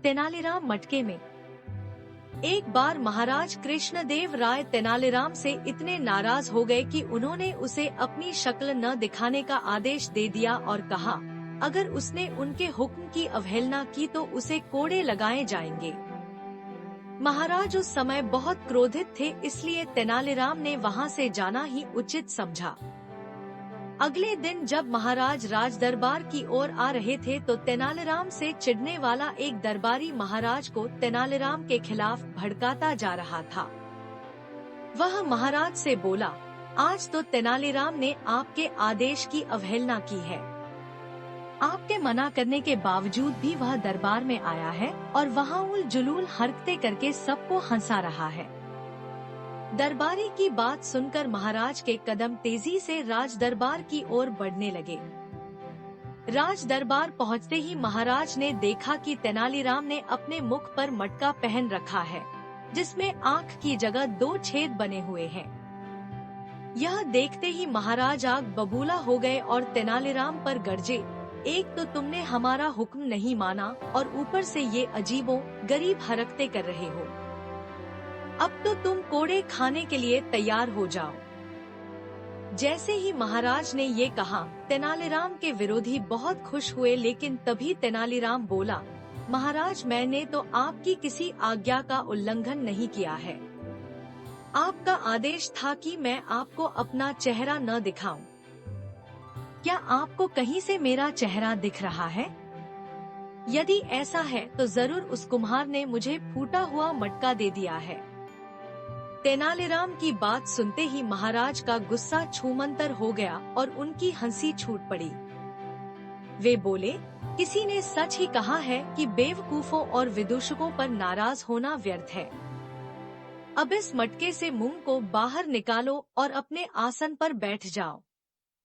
तेनालीराम मटके में। एक बार महाराज कृष्णदेव राय तेनालीराम से इतने नाराज हो गए कि उन्होंने उसे अपनी शक्ल न दिखाने का आदेश दे दिया और कहा, अगर उसने उनके हुक्म की अवहेलना की तो उसे कोड़े लगाए जाएंगे। महाराज उस समय बहुत क्रोधित थे, इसलिए तेनालीराम ने वहां से जाना ही उचित समझा। अगले दिन जब महाराज राज दरबार की ओर आ रहे थे तो तेनालीराम से चिढ़ने वाला एक दरबारी महाराज को तेनालीराम के खिलाफ भड़काता जा रहा था। वह महाराज से बोला, आज तो तेनालीराम ने आपके आदेश की अवहेलना की है। आपके मना करने के बावजूद भी वह दरबार में आया है और वहाँ उल जुलूल हरकतें करके सबको हंसा रहा है। दरबारी की बात सुनकर महाराज के कदम तेजी से राज दरबार की ओर बढ़ने लगे। राज दरबार पहुँचते ही महाराज ने देखा कि तेनालीराम ने अपने मुख पर मटका पहन रखा है, जिसमें आँख की जगह 2 छेद बने हुए हैं। यह देखते ही महाराज आग बबूला हो गए और तेनालीराम पर गरजे, एक तो तुमने हमारा हुक्म नहीं माना और ऊपर से ये अजीबो गरीब हरकतें कर रहे हो। अब तो तुम कोड़े खाने के लिए तैयार हो जाओ। जैसे ही महाराज ने ये कहा, तेनालीराम के विरोधी बहुत खुश हुए, लेकिन तभी तेनालीराम बोला, महाराज मैंने तो आपकी किसी आज्ञा का उल्लंघन नहीं किया है। आपका आदेश था कि मैं आपको अपना चेहरा न दिखाऊं। क्या आपको कहीं से मेरा चेहरा दिख रहा है? यदि ऐसा है तो जरूर उस कुम्हार ने मुझे फूटा हुआ मटका दे दिया है। तेनालीराम की बात सुनते ही महाराज का गुस्सा छूमंतर हो गया और उनकी हंसी छूट पड़ी। वे बोले, किसी ने सच ही कहा है कि बेवकूफों और विदूषकों पर नाराज होना व्यर्थ है। अब इस मटके से मुंह को बाहर निकालो और अपने आसन पर बैठ जाओ।